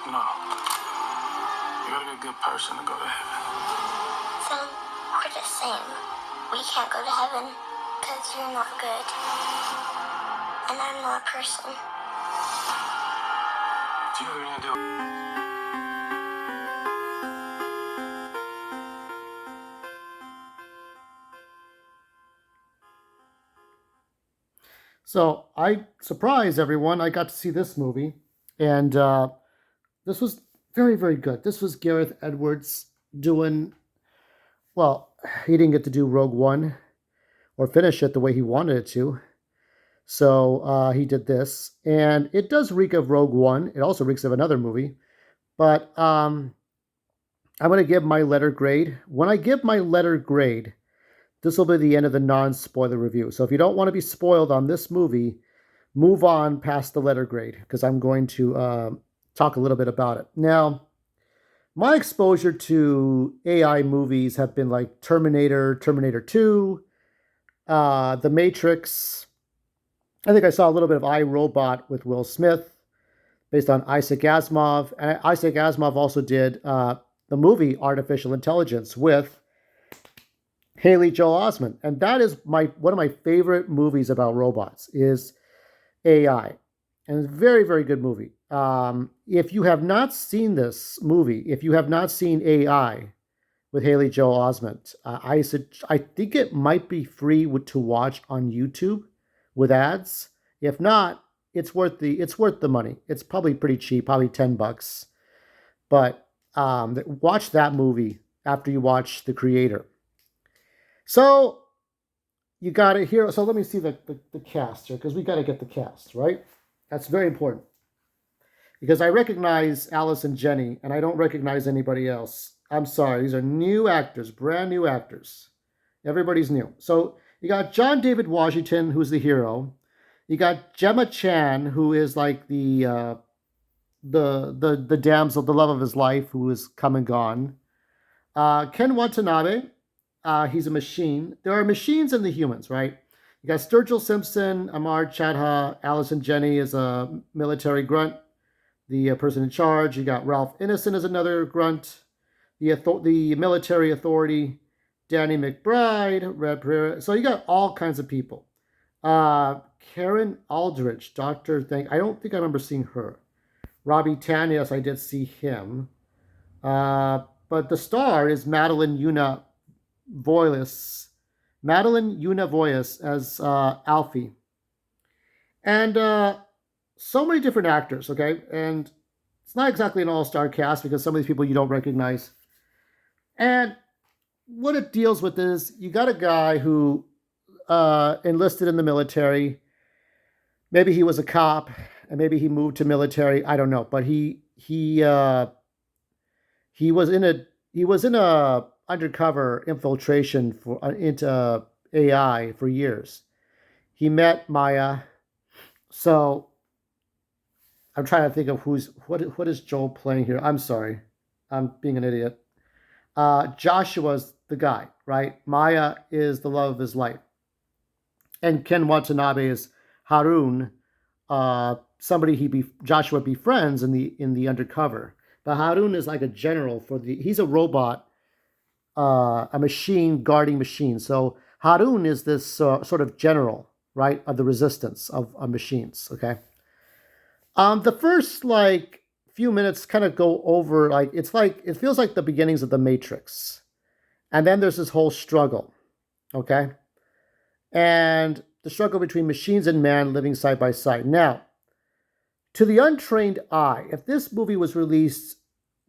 No. You gotta be a good person to go to heaven. So, we're the same. We can't go to heaven because you're not good. And I'm not a person. Do you really do? So I surprised everyone. I got to see this movie, and this was very, very good. This was Gareth Edwards doing well. He didn't get to do Rogue One or finish it the way he wanted it to, so he did this, and it does reek of Rogue One. It also reeks of another movie, but I'm going to give my letter grade. When I give my letter grade, this will be the end of the non-spoiler review. So if you don't want to be spoiled on this movie, move on past the letter grade because I'm going to talk a little bit about it. Now, my exposure to AI movies have been like Terminator, Terminator 2, The Matrix. I think I saw a little bit of I, Robot with Will Smith based on Isaac Asimov. And Isaac Asimov also did the movie Artificial Intelligence with Haley Joel Osment. And that is one of my favorite movies about robots is AI. And it's a very, very good movie. If you have not seen this movie, if you have not seen AI with Haley Joel Osment, I think it might be free to watch on YouTube with ads. If not, it's worth the money. It's probably pretty cheap, probably $10. But watch that movie after you watch The Creator. So you got it here. So let me see the cast here because we got to get the cast, right? That's very important because I recognize Alice and Jenny and I don't recognize anybody else. I'm sorry. These are new actors, brand new actors. Everybody's new. So you got John David Washington, who's the hero. You got Gemma Chan, who is like the damsel, the love of his life, who is come and gone. Ken Watanabe, he's a machine. There are machines and the humans, right? You got Sturgill Simpson, Amar Chadha, Allison Jenny is a military grunt, the person in charge. You got Ralph Ineson as another grunt, the military authority, Danny McBride, Red Pereira. So you got all kinds of people. Karen Aldridge, Dr. I don't think I remember seeing her. Robbie Tanias, I did see him. But the star is Madeline Una Voyles. Madeline Una Voyles as Alfie. And so many different actors, okay? And it's not exactly an all-star cast because some of these people you don't recognize. And what it deals with is you got a guy who enlisted in the military. Maybe he was a cop and maybe he moved to military. I don't know, but he was in a undercover infiltration into AI for years. He met Maya. So I'm trying to think of what is Joel playing here. I'm sorry, I'm being an idiot. Joshua's the guy, right? Maya is the love of his life, and Ken Watanabe is Harun, somebody Joshua befriends in the undercover. But Harun is like a general he's a robot, a machine guarding machine. So Harun is this sort of general, right, of the resistance of machines. Okay. The first few minutes kind of go over it feels like the beginnings of the Matrix, and then there's this whole struggle. Okay. And the struggle between machines and man living side by side. Now, to the untrained eye, if this movie was released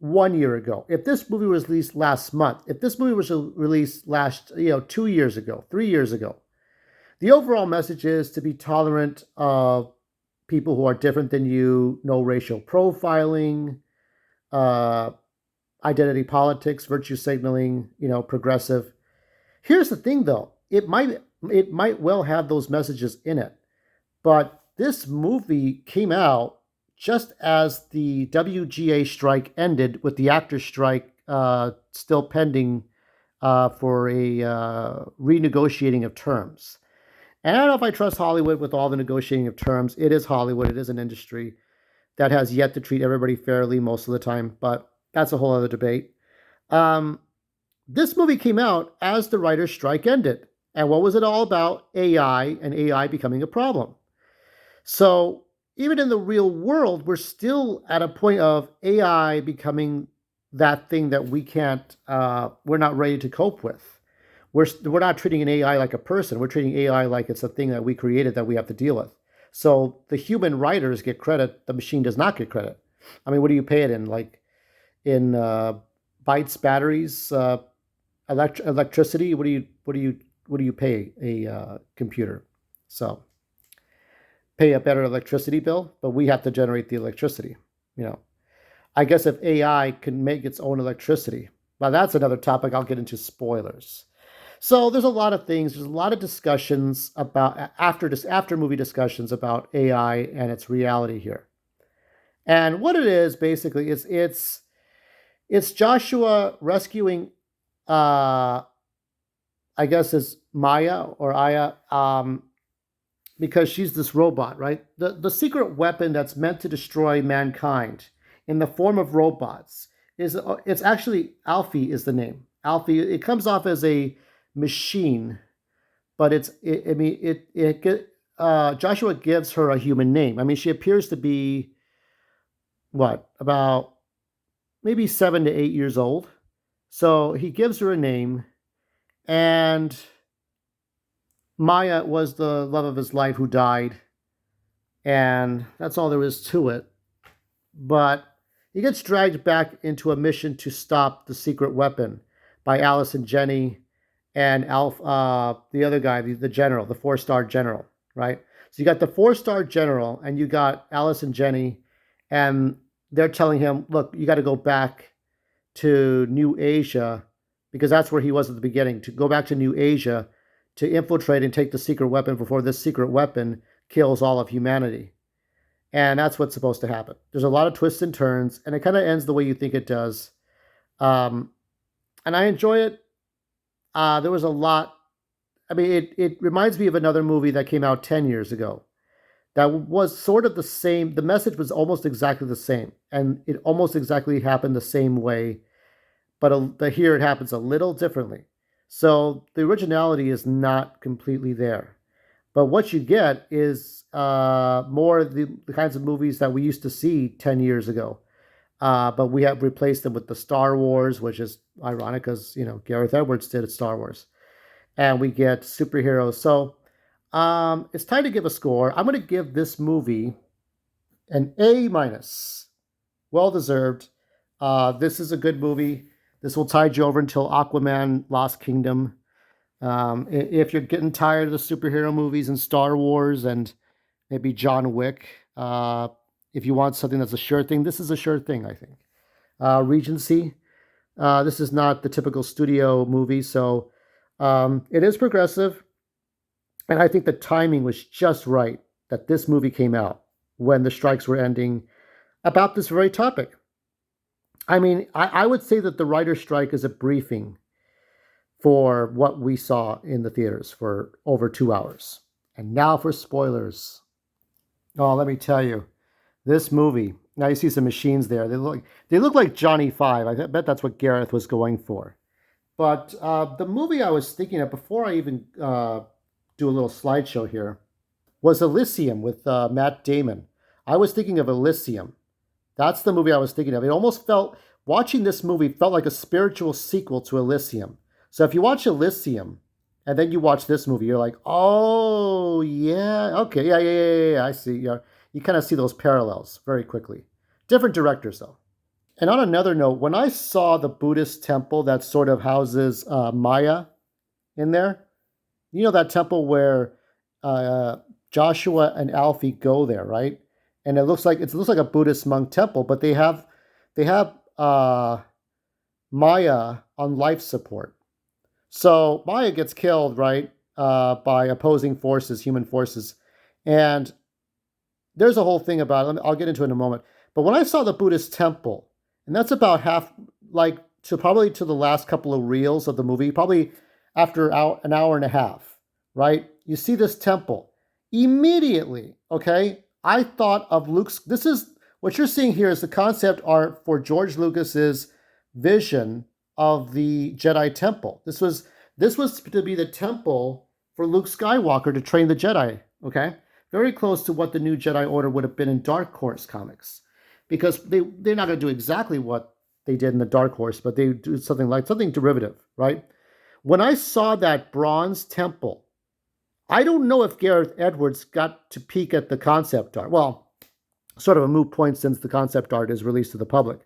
1 year ago, if this movie was released last month, if this movie was released 2 years ago, 3 years ago, the overall message is to be tolerant of people who are different than you, no racial profiling, identity politics, virtue signaling, progressive. Here's the thing though, it might well have those messages in it, but this movie came out just as the WGA strike ended, with the actors' strike still pending for a renegotiating of terms. And I don't know if I trust Hollywood with all the negotiating of terms. It is Hollywood. It is an industry. that has yet to treat everybody fairly most of the time, but that's a whole other debate. This movie came out as the writer's strike ended. And what was it all about? AI and AI becoming a problem. So even in the real world, we're still at a point of AI becoming that thing that we're not ready to cope with. We're not treating an AI like a person. We're treating AI like it's a thing that we created that we have to deal with. So the human writers get credit. The machine does not get credit. I mean, what do you pay it in? Like in bytes, batteries, electricity? What do you pay a computer? So pay a better electricity bill, but we have to generate the electricity. I guess if AI can make its own electricity, well, that's another topic. I'll get into spoilers. So there's a lot of things. There's a lot of discussions about after movie discussions about AI and its reality here. And what it is basically is it's Joshua rescuing, I guess is Maya or Aya, because she's this robot, right? The secret weapon that's meant to destroy mankind in the form of robots it's actually Alfie is the name. Alfie. It comes off as a machine, but Joshua gives her a human name. I mean, she appears to be about maybe 7 to 8 years old. So he gives her a name, and Maya was the love of his life who died, and that's all there is to it. But he gets dragged back into a mission to stop the secret weapon by Allison Janney and the other guy, the general, the 4-star general, right? So you got the 4-star general, and you got Allison Janney, and they're telling him, look, you got to go back to New Asia, because that's where he was at the beginning, to go back to New Asia to infiltrate and take the secret weapon before this secret weapon kills all of humanity. And that's what's supposed to happen. There's a lot of twists and turns, and it kind of ends the way you think it does. And I enjoy it. There was a lot. I mean, it reminds me of another movie that came out 10 years ago that was sort of the same. The message was almost exactly the same, and it almost exactly happened the same way, but here it happens a little differently. So the originality is not completely there. But what you get is more of the kinds of movies that we used to see 10 years ago. But we have replaced them with the Star Wars, which is ironic because, Gareth Edwards did Star Wars. And we get superheroes. So it's time to give a score. I'm going to give this movie an A-. Well-deserved. This is a good movie. This will tide you over until Aquaman Lost Kingdom. If you're getting tired of the superhero movies and Star Wars and maybe John Wick, if you want something that's a sure thing, this is a sure thing, I think. Regency, this is not the typical studio movie, so it is progressive, and I think the timing was just right that this movie came out when the strikes were ending about this very topic. I mean, I would say that the writer's strike is a briefing for what we saw in the theaters for over 2 hours. And now for spoilers. Oh, let me tell you, this movie, now you see some machines there. They look like Johnny Five. I bet that's what Gareth was going for. But the movie I was thinking of, before I even do a little slideshow here, was Elysium with Matt Damon. I was thinking of Elysium. That's the movie I was thinking of. It almost watching this movie felt like a spiritual sequel to Elysium. So if you watch Elysium and then you watch this movie, you're like, oh, yeah, okay, yeah, I see. You kind of see those parallels very quickly. Different directors, though. And on another note, when I saw the Buddhist temple that sort of houses Maya in there, that temple where Joshua and Alfie go there, right? And it looks like a Buddhist monk temple, but they have Maya on life support. So Maya gets killed, right, by opposing forces, human forces, and there's a whole thing about it. I'll get into it in a moment. But when I saw the Buddhist temple, and that's about half, probably to the last couple of reels of the movie, probably after an hour and a half, right? You see this temple immediately, okay? I thought of Luke's. This is what you're seeing here is the concept art for George Lucas's vision of the Jedi Temple. This was to be the temple for Luke Skywalker to train the Jedi. Okay, very close to what the new Jedi Order would have been in Dark Horse comics, because they're not going to do exactly what they did in the Dark Horse, but they do something derivative, right? When I saw that bronze temple, I don't know if Gareth Edwards got to peek at the concept art. Well, sort of a moot point since the concept art is released to the public.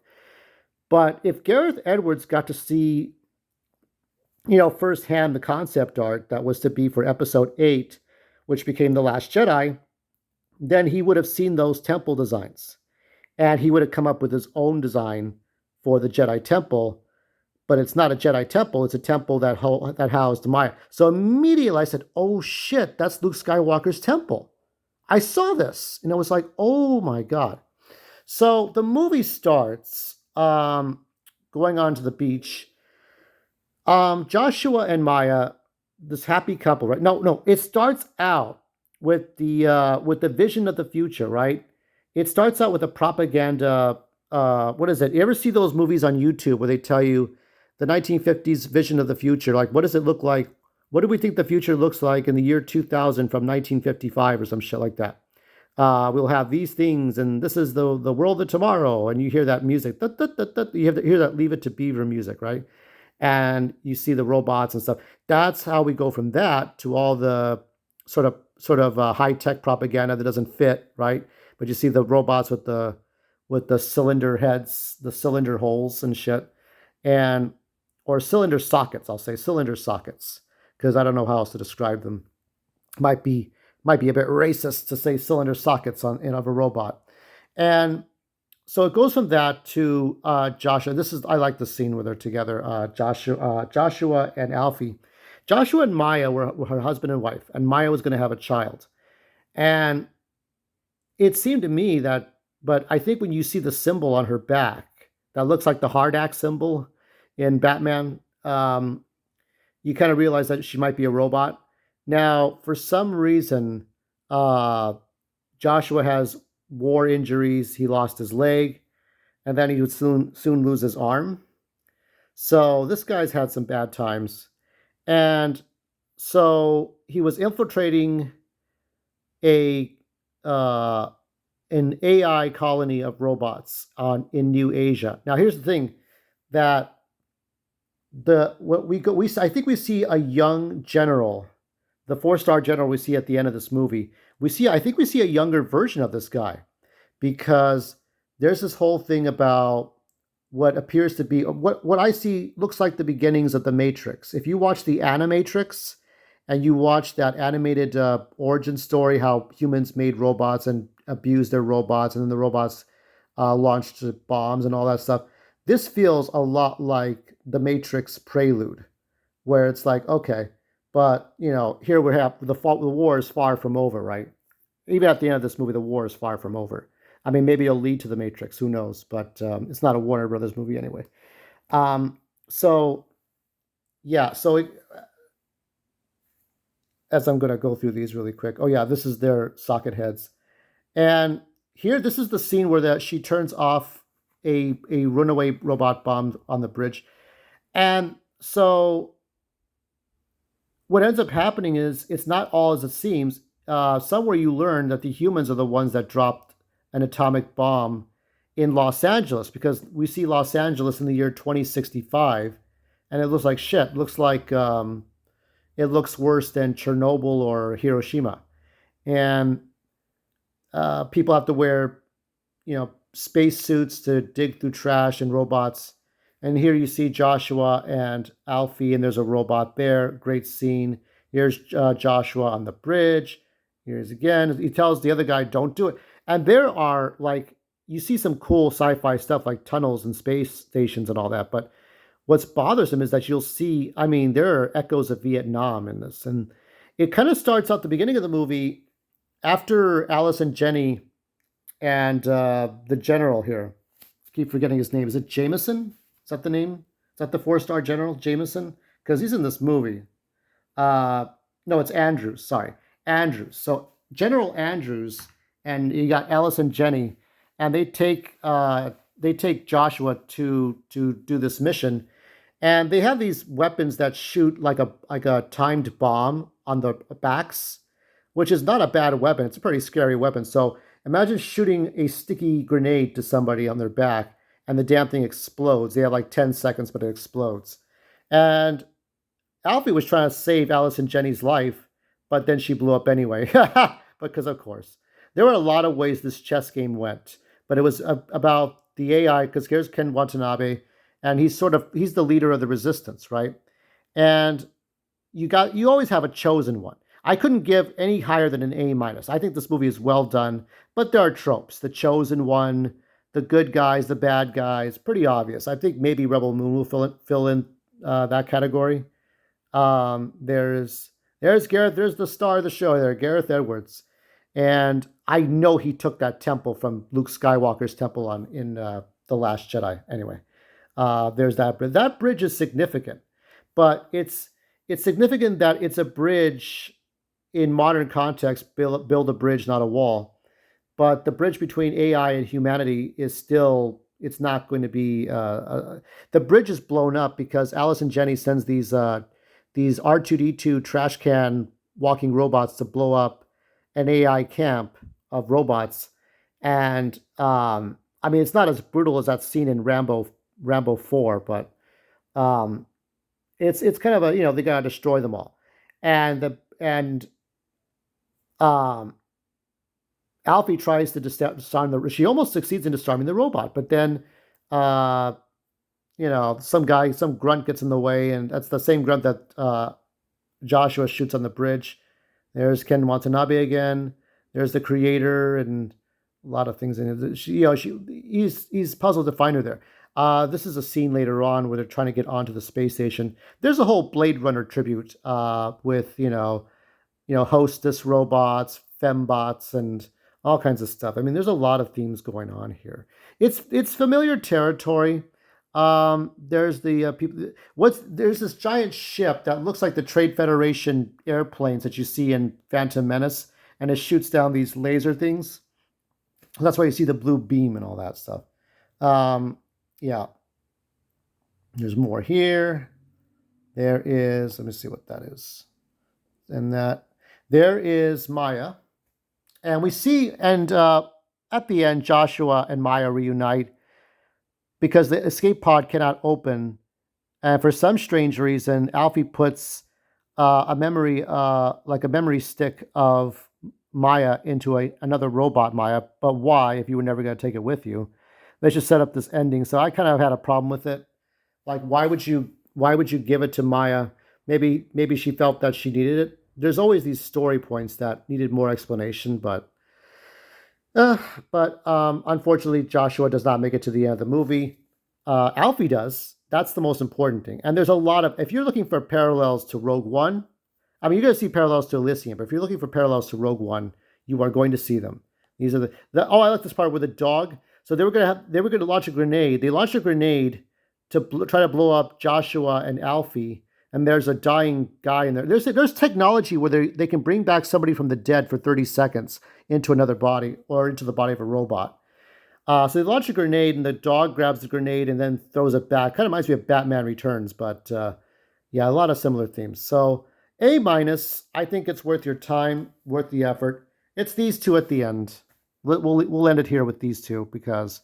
But if Gareth Edwards got to see, firsthand the concept art that was to be for Episode 8, which became The Last Jedi, then he would have seen those temple designs. And he would have come up with his own design for the Jedi Temple. But it's not a Jedi temple, it's a temple that housed Maya. So immediately I said, oh shit, that's Luke Skywalker's temple. I saw this, and I was like, oh my God. So the movie starts going on to the beach. Joshua and Maya, this happy couple, right? No, it starts out with the vision of the future, right? It starts out with a propaganda, what is it? You ever see those movies on YouTube where they tell you the 1950s vision of the future? Like, what does it look like? What do we think the future looks like in the year 2000 from 1955 or some shit like that? We'll have these things, and this is the world of tomorrow. And you hear that music. You have to hear that Leave It to Beaver music, right? And you see the robots and stuff. That's how we go from that to all the sort of high-tech propaganda that doesn't fit, right? But you see the robots with the cylinder heads, the cylinder holes and shit, or cylinder sockets. I'll say cylinder sockets, because I don't know how else to describe them. Might be a bit racist to say cylinder sockets of a robot. And so it goes from that to Joshua. I like the scene where they're together. Joshua and Alfie. Joshua and Maya were her husband and wife, and Maya was going to have a child. And it seemed to me but I think when you see the symbol on her back, that looks like the hard axe symbol in Batman, you kind of realize that she might be a robot. Now, for some reason, Joshua has war injuries. He lost his leg, and then he would soon lose his arm. So this guy's had some bad times. And so he was infiltrating an AI colony of robots in New Asia. Now, here's the thing, that I think we see a young general, the 4-star general we see at the end of this movie. I think we see a younger version of this guy, because there's this whole thing about what appears to be what I see looks like the beginnings of the Matrix. If you watch the Animatrix and you watch that animated origin story, how humans made robots and abused their robots, and then the robots launched bombs and all that stuff, this feels a lot like the Matrix prelude, where it's like, okay, but here we have the war is far from over, right? Even at the end of this movie, the war is far from over. I mean, maybe it'll lead to the Matrix, who knows? But it's not a Warner Brothers movie anyway. So as I'm going to go through these really quick. Oh yeah, this is their socket heads, and here this is the scene where she turns off a runaway robot bomb on the bridge, and so what ends up happening is it's not all as it seems. Somewhere you learn that the humans are the ones that dropped an atomic bomb in Los Angeles, because we see Los Angeles in the year 2065, and it looks like shit. It looks like it looks worse than Chernobyl or Hiroshima, and people have to wear, space suits to dig through trash and robots. And here you see Joshua and Alfie, and there's a robot there. Great scene. Here's Joshua on the bridge. Here's again. He tells the other guy, don't do it. And there are, you see some cool sci-fi stuff like tunnels and space stations and all that. But what's bothersome is that you'll see, there are echoes of Vietnam in this. And it kind of starts out the beginning of the movie after Alice and Jenny and the general here. I keep forgetting his name. Is it Jameson? Is that the name? Is that the 4-star general, Jameson? Because he's in this movie. No, it's Andrews. Sorry. Andrews. So General Andrews, and you got Alice and Jenny, and they take Joshua to do this mission, and they have these weapons that shoot like a timed bomb on the backs, which is not a bad weapon. It's a pretty scary weapon. So imagine shooting a sticky grenade to somebody on their back, and the damn thing explodes. They have like 10 seconds, but it explodes. And Alfie was trying to save Allison Jennings' life, but then she blew up anyway. Because, of course, there were a lot of ways this chess game went. But it was about the AI, because here's Ken Watanabe, and he's the leader of the resistance, right? And you always have a chosen one. I couldn't give any higher than an A minus. I think this movie is well done, but there are tropes. The chosen one, the good guys, the bad guys, pretty obvious. I think maybe Rebel Moon will fill in that category. There's Gareth. There's the star of the show there, Gareth Edwards, and I know he took that temple from Luke Skywalker's temple in The Last Jedi. Anyway, there's that bridge. That bridge is significant, but it's significant that it's a bridge in modern context. Build a bridge, not a wall. But the bridge between AI and humanity is still. It's not going to be. The bridge is blown up because Allison Jennings sends these R2D2 trash can walking robots to blow up an AI camp of robots. And I mean, it's not as brutal as that scene in Rambo 4, but it's kind of a, they gotta destroy them all. And Alfie tries to disarm she almost succeeds in disarming the robot, but then some grunt gets in the way, and that's the same grunt that Joshua shoots on the bridge. There's Ken Watanabe again. There's the creator and a lot of things in it. He's puzzled to find her there. This is a scene later on where they're trying to get onto the space station. There's a whole Blade Runner tribute with hostess robots, fembots, and all kinds of stuff. I mean, there's a lot of themes going on here. It's familiar territory. There's the people. There's this giant ship that looks like the Trade Federation airplanes that you see in Phantom Menace, and it shoots down these laser things. That's why you see the blue beam and all that stuff. Yeah. There's more here. There is. Let me see what that is. And there is Maya, and we see, and at the end, Joshua and Maya reunite. Because the escape pod cannot open, and for some strange reason, Alfie puts a memory stick of Maya into another robot Maya. But why, if you were never going to take it with you? They should set up this ending. So I kind of had a problem with it. Like, why would you give it to Maya? Maybe she felt that she needed it. There's always these story points that needed more explanation, but unfortunately, Joshua does not make it to the end of the movie. Alfie does. That's the most important thing. And there's a lot of, if you're looking for parallels to Rogue One, I mean, you're going to see parallels to Elysium, but if you're looking for parallels to Rogue One, you are going to see them. These are I like this part with the dog. So they were going to launch a grenade. They launched a grenade to try to blow up Joshua and Alfie. And there's a dying guy in there. There's technology where they can bring back somebody from the dead for 30 seconds into another body or into the body of a robot. So they launch a grenade, and the dog grabs the grenade and then throws it back. Kind of reminds me of Batman Returns, but yeah, a lot of similar themes. So A minus, I think it's worth your time, worth the effort. It's these two at the end. We'll end it here with these two because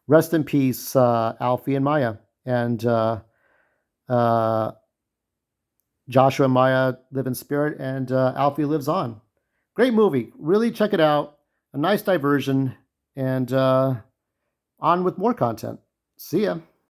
rest in peace, Alfie and Maya, and Joshua and Maya live in spirit, and Alfie lives on. Great movie. Really check it out. A nice diversion, and on with more content. See ya.